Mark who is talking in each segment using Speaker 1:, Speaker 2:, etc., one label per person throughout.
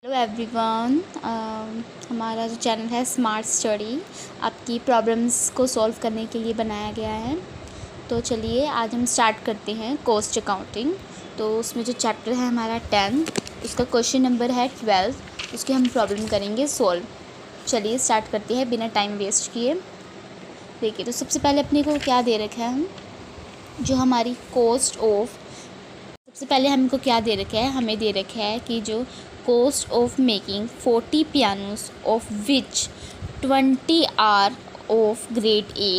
Speaker 1: Hello everyone. हमारा जो channel है स्मार्ट स्टडी आपकी प्रॉब्लम्स को सॉल्व करने के लिए बनाया गया है। तो चलिए आज हम स्टार्ट करते हैं कॉस्ट अकाउंटिंग। तो उसमें जो चैप्टर है हमारा 10, उसका क्वेश्चन नंबर है 12, उसकी हम प्रॉब्लम करेंगे सॉल्व। चलिए स्टार्ट करते हैं बिना टाइम वेस्ट किए। देखिए, तो सबसे पहले अपने को क्या दे रखा है, हम जो हमारी कॉस्ट ऑफ, सबसे पहले हमको क्या दे रखा है, हमें दे रखा है कि जो cost of making 40 pianos of which 20 are of grade A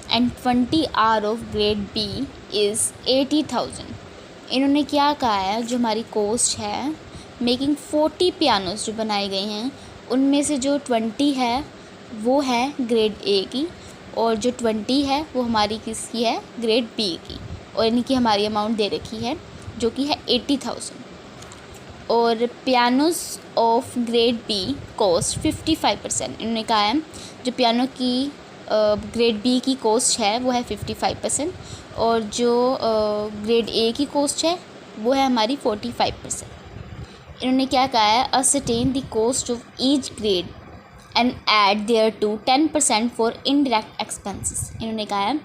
Speaker 1: and 20 are of grade B is 80,000। इन्होंने क्या कहा है, जो हमारी कोस्ट है मेकिंग 40 पियानोस जो बनाए गए हैं उनमें से जो 20 है वो है ग्रेड ए की और जो 20 है वो हमारी किसकी है, ग्रेड बी की। और इनकी हमारी अमाउंट दे रखी है जो कि है 80,000। और पियानोस ऑफ ग्रेड बी कॉस्ट 55%। इन्होंने कहा है जो पियानो की ग्रेड बी की कॉस्ट है वो है 55% और जो ग्रेड ए की कॉस्ट है वो है हमारी 45%। इन्होंने क्या कहा है, ascertain the cost of each grade and add there to 10% for indirect expenses. इन्होंने कहा है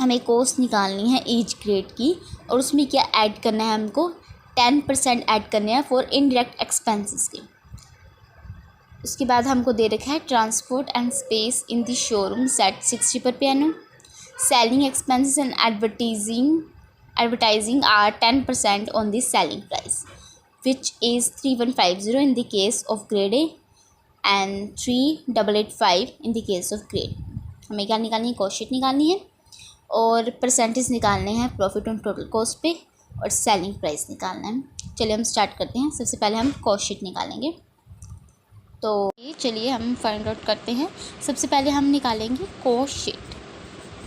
Speaker 1: हमें कॉस्ट निकालनी है ईच ग्रेड की और उसमें क्या ऐड करना है, हमको 10% ऐड करने हैं फॉर इनडायरेक्ट एक्सपेंसेस के। उसके बाद हमको दे रखा है transport and space in the showroom set 60 per piano, selling expenses and advertising are 10% on the selling price which is 3150 in the case of grade A and 3885 in the case of grade. हमें क्या निकालनी है, cost sheet निकालनी है और percentage निकालने हैं profit on total cost पे और सेलिंग प्राइस निकालना है। चलिए हम स्टार्ट करते हैं। सबसे पहले हम कॉस्ट शीट निकालेंगे। तो चलिए हम फाइंड आउट करते हैं। सबसे पहले हम निकालेंगे कॉस्ट शीट।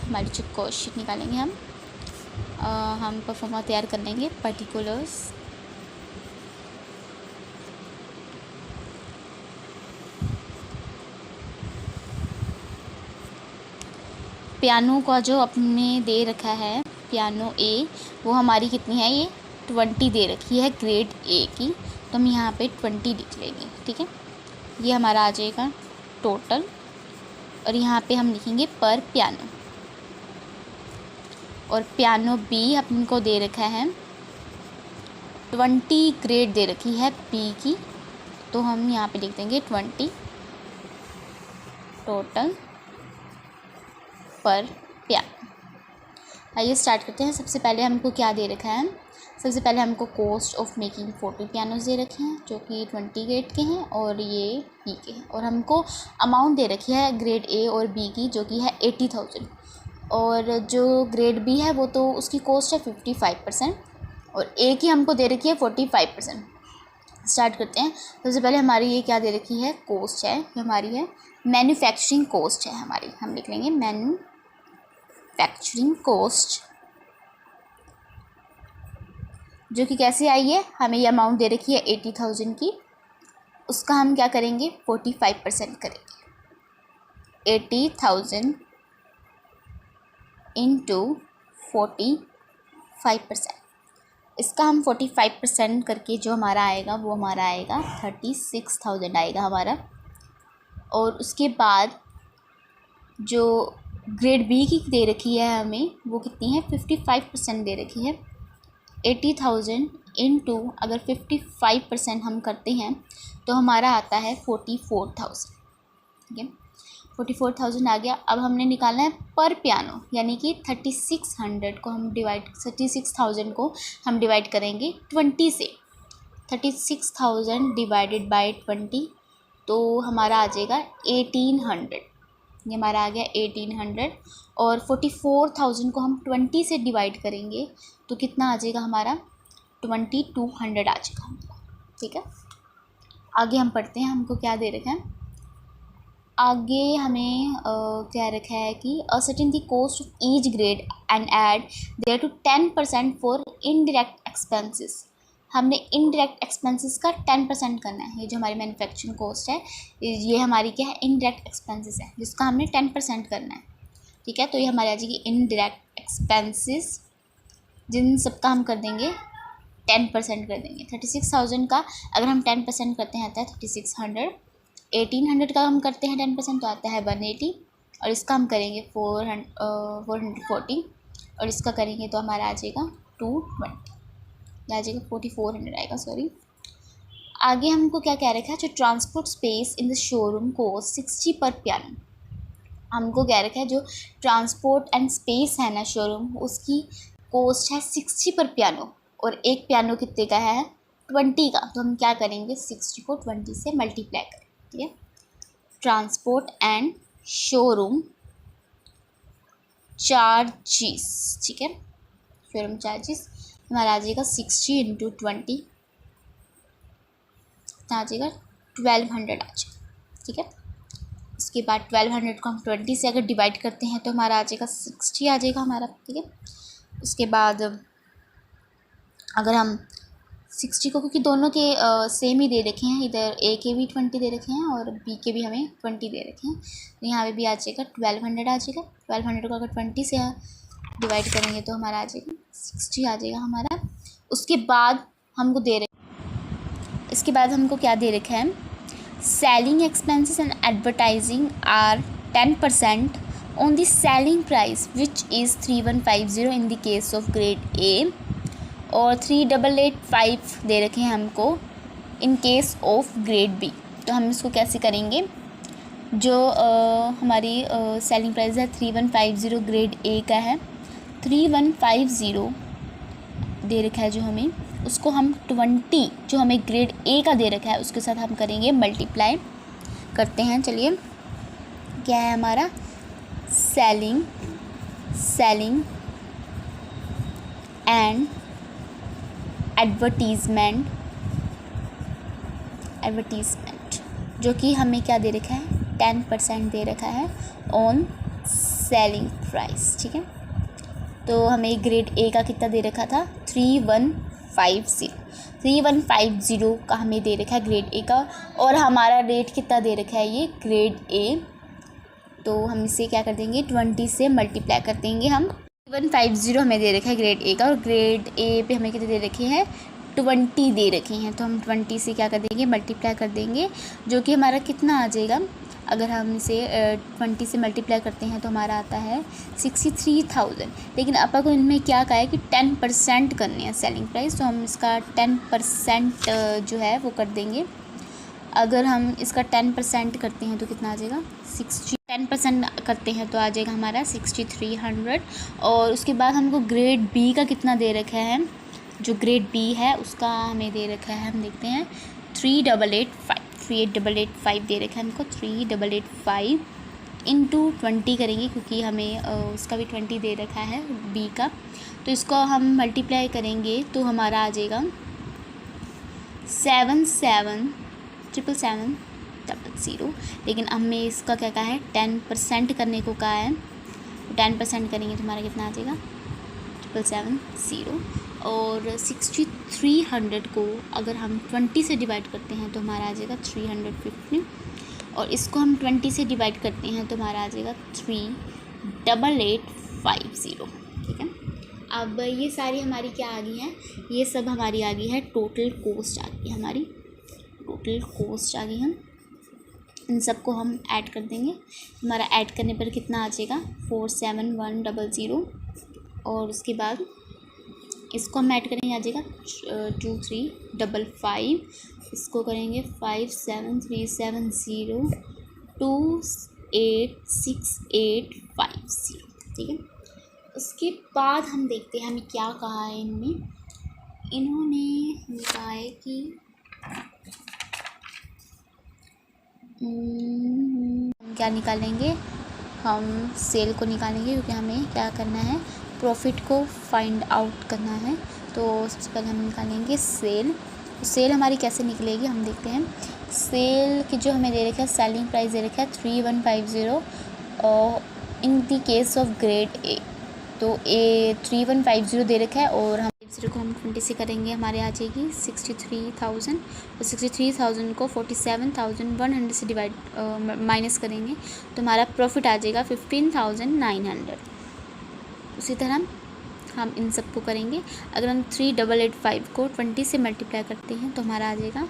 Speaker 1: हमारी जो कॉस्ट शीट निकालेंगे हम परफॉर्मा तैयार कर लेंगे, पर्टिकुलर्स, पियानो का जो अपने दे रखा है पियानो ए, वो हमारी कितनी है, ये 20 दे रखी है ग्रेड ए की, तो हम यहाँ पे 20 लिख लेंगे। ठीक है, ये हमारा आ जाएगा टोटल और यहाँ पे हम लिखेंगे पर पियानो। और पियानो बी अपन को दे रखा है 20 ग्रेड दे रखी है बी की, तो हम यहाँ पे लिख देंगे 20 टोटल पर पियानो। आइए स्टार्ट करते हैं। सबसे पहले हमको क्या दे रखा है, सबसे पहले हमको कॉस्ट ऑफ मेकिंग 40 पियानोज दे रखे हैं जो कि 20 ग्रेड के हैं और ये बी के हैं। और हमको अमाउंट दे रखी है ग्रेड ए और बी की जो कि है 80,000 और जो ग्रेड बी है वो तो उसकी कॉस्ट है 55% और ए की हमको दे रखी है 45%। स्टार्ट करते हैं। सबसे पहले हमारी ये क्या दे रखी है, कॉस्ट है, ये हमारी है मैन्युफैक्चरिंग कॉस्ट है हमारी। हम लिख लेंगे मैन्युफैक्चरिंग कॉस्ट जो कि कैसे आई है, हमें ये अमाउंट दे रखी है 80,000 की, उसका हम क्या करेंगे 45% करेंगे। 80,000 इंटू 45%, इसका हम 45% करके जो हमारा आएगा वो हमारा आएगा 36,000 आएगा हमारा। और उसके बाद जो ग्रेड बी की दे रखी है हमें वो कितनी है, 55% दे रखी है। 80,000 इंटू अगर 55% हम करते हैं तो हमारा आता है 44,000। ठीक है, 44,000 आ गया। अब हमने निकालना है पर पियानो, यानी कि 3600 को हम 36,000 को हम डिवाइड करेंगे 20 से। 36,000 डिवाइडेड बाय 20 तो हमारा आ जाएगा 1800। ये हमारा आ गया 1800 और 44,000 को हम 20 से डिवाइड करेंगे तो कितना आ जाएगा हमारा 2200 आ जाएगा हमारा। ठीक है, आगे हम पढ़ते हैं। हमको क्या दे रखा है, आगे हमें क्या रखा है कि ascertain the cost of each grade and add there to 10% for indirect expenses. हमने इनडायरेक्ट एक्सपेंसेस का 10% करना है। ये जो हमारी मैन्युफैक्चरिंग कॉस्ट है ये हमारी क्या है, इनडायरेक्ट एक्सपेंसेस है जिसका हमने 10% करना है। ठीक है, तो ये हमारी आ जाएगी इनडायरेक्ट एक्सपेंसेस, जिन सबका हम कर देंगे 10% कर देंगे। 36,000 का अगर हम 10% करते हैं आता है 3600। 1800 का हम करते हैं 10% तो आता है 180, और इसका हम करेंगे 440, और इसका करेंगे तो हमारा आ जाएगा 220, आ जाएगा 4400 आएगा, सॉरी। आगे हमको क्या कह रखा है, जो transport space in the showroom को 60 पर पियानो। हमको कह रखा है जो ट्रांसपोर्ट एंड स्पेस है ना शोरूम, उसकी कॉस्ट है 60 पर पियानो, और एक पियानो कितने का है 20 का। तो हम क्या करेंगे 60 को 20 से मल्टीप्लाई करें, ठीक है। ट्रांसपोर्ट एंड शोरूम चार्जिस, ठीक है, शोरूम चार्जिस हमारा आ जाएगा 60 इंटू 20, आ जाएगा 1200 आ जाएगा, ठीक है। इसके बाद 1200 को हम 20 से अगर डिवाइड करते हैं तो हमारा आ जाएगा 60 आ जाएगा हमारा, ठीक है। उसके बाद अगर हम 60 को, क्योंकि दोनों के सेम ही दे रखे हैं, इधर ए के भी 20 दे रखे हैं और बी के भी हमें 20 दे रखे हैं, तो यहाँ पे भी आ जाएगा 1200 आ जाएगा। 1200 को अगर 20 से डिवाइड करेंगे तो हमारा आ जाएगा 60 आ जाएगा हमारा। उसके बाद हमको दे रहे, इसके बाद हमको क्या दे रखा है, selling expenses and advertising are 10% on the selling price which is 3150 in the case of grade A, और 3885 दे रखे हैं हमको in case of grade B. तो हम इसको कैसे करेंगे, जो हमारी सेलिंग प्राइस है 3150 ग्रेड ए का है, 3150 दे रखा है जो हमें, उसको हम 20 जो हमें ग्रेड ए का दे रखा है उसके साथ हम करेंगे मल्टीप्लाई करते हैं। चलिए क्या है हमारा, सेलिंग एंड एडवर्टीज़मेंट जो कि हमें क्या दे रखा है 10% दे रखा है ऑन सेलिंग प्राइस, ठीक है। तो हमें ग्रेड ए का कितना दे रखा था 3150 का हमें दे रखा है ग्रेड ए का, और हमारा रेट कितना दे रखा है ये ग्रेड ए, तो हम इसे क्या कर देंगे 20 से मल्टीप्लाई कर देंगे। हम 3150 हमें दे रखा है ग्रेड ए का, और ग्रेड ए पे हमें कितने दे रखे हैं 20 दे रखे हैं, तो हम 20 से क्या कर देंगे मल्टीप्लाई कर देंगे, जो कि हमारा कितना आ जाएगा, अगर हम इसे 20 से मल्टीप्लाई करते हैं तो हमारा आता है 63,000। लेकिन अपन को इनमें क्या कहा है कि 10% करने हैं सेलिंग प्राइस, तो हम इसका 10% जो है वो कर देंगे। अगर हम इसका 10% करते हैं तो कितना आ जाएगा 10% करते हैं तो आ जाएगा हमारा 6300। और उसके बाद हमको ग्रेड बी का कितना दे रखा है, जो ग्रेड बी है उसका हमें दे रखा है, हम देखते हैं 3885 दे रखा है हमको, 3885 इंटू 20 करेंगे, क्योंकि हमें उसका भी 20 दे रखा है बी का, तो इसको हम मल्टीप्लाई करेंगे तो हमारा आ जाएगा 77,777,000। लेकिन हमें इसका क्या कहा है 10% करने को कहा है, 10% करेंगे तो हमारा कितना आ जाएगा 777,000। और 6300 को अगर हम 20 से डिवाइड करते हैं तो हमारा आ जाएगा 350, और इसको हम 20 से डिवाइड करते हैं तो हमारा आ जाएगा 38850, ठीक है। अब ये सारी हमारी क्या आ गई हैं, ये सब हमारी आ गई है टोटल कॉस्ट आ गई, हमारी टोटल कॉस्ट आ गई। हम इन सबको हम ऐड कर देंगे, हमारा ऐड करने पर कितना आ जाएगा 47100, और उसके बाद इसको हम ऐड करेंगे आ जाएगा 2355, इसको करेंगे 5737028685, ठीक है। उसके बाद हम देखते हैं हमें क्या कहा है इनमें, इन्होंने हमें कहा है कि हम क्या निकालेंगे, हम सेल को निकालेंगे, क्योंकि हमें क्या करना है प्रॉफिट को फाइंड आउट करना है। तो सबसे पहले हम निकालेंगे सेल। तो सेल हमारी कैसे निकलेगी हम देखते हैं। सेल की जो हमें दे रखा है सेलिंग प्राइस दे रखा है 3150 और इन द केस ऑफ ग्रेड ए, तो ए 3150 दे रखा है, और हम 50 को हम 20 से करेंगे हमारे आ जाएगी 63,000, और 63,000 को 47,100 से डिवाइड माइनस करेंगे तो हमारा प्रॉफिट आ जाएगा 15,900। उसी तरह हम इन सबको करेंगे। अगर हम 3885 को 20 से मल्टीप्लाई करते हैं तो हमारा आ जाएगा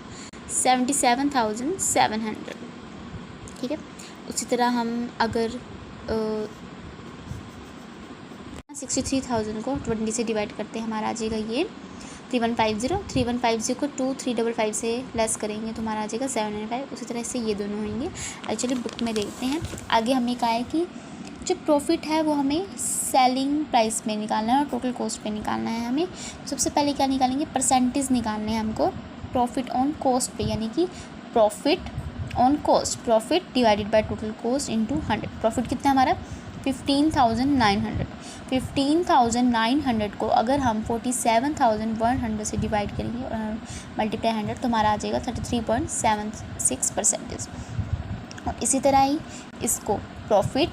Speaker 1: 77,700। ठीक है। उसी तरह हम अगर 63,000 को 20 से डिवाइड करते हैं, हमारा आ जाएगा ये 3150 को 2355 से लेस करेंगे तो हमारा आ जाएगा 795। उसी तरह से ये दोनों होंगे। एक्चुअली बुक में देखते हैं। आगे हमें कहा है कि जो प्रॉफिट है वो हमें सेलिंग प्राइस में निकालना है और टोटल कॉस्ट पे निकालना है। हमें सबसे पहले क्या निकालेंगे, परसेंटेज निकालने हैं हमको प्रॉफिट ऑन कॉस्ट पे, यानी कि profit on cost, profit divided by total cost into 100। Profit कितना है हमारा 15,900। 15,900 को अगर हम 47,100 से डिवाइड करेंगे और मल्टीप्लाई 100 तो हमारा आ जाएगा 33.76%। और इसी तरह ही इसको profit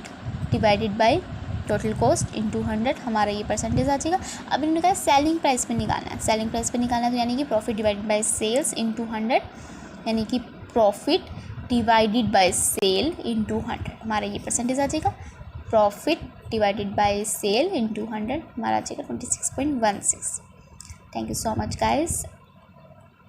Speaker 1: divided by total cost into 100 हमारा ये परसेंटेज आ जाएगा। अब इन्होंने कहा सेलिंग प्राइस पे निकालना है। सेलिंग प्राइस पे निकालना है तो यानी कि profit divided by sales into 100, यानी कि profit divided by sale into 100 हमारा ये परसेंटेज आ जाएगा। Profit divided by sale into 100 हमारा आ जाएगा 26.16। Thank you so much guys.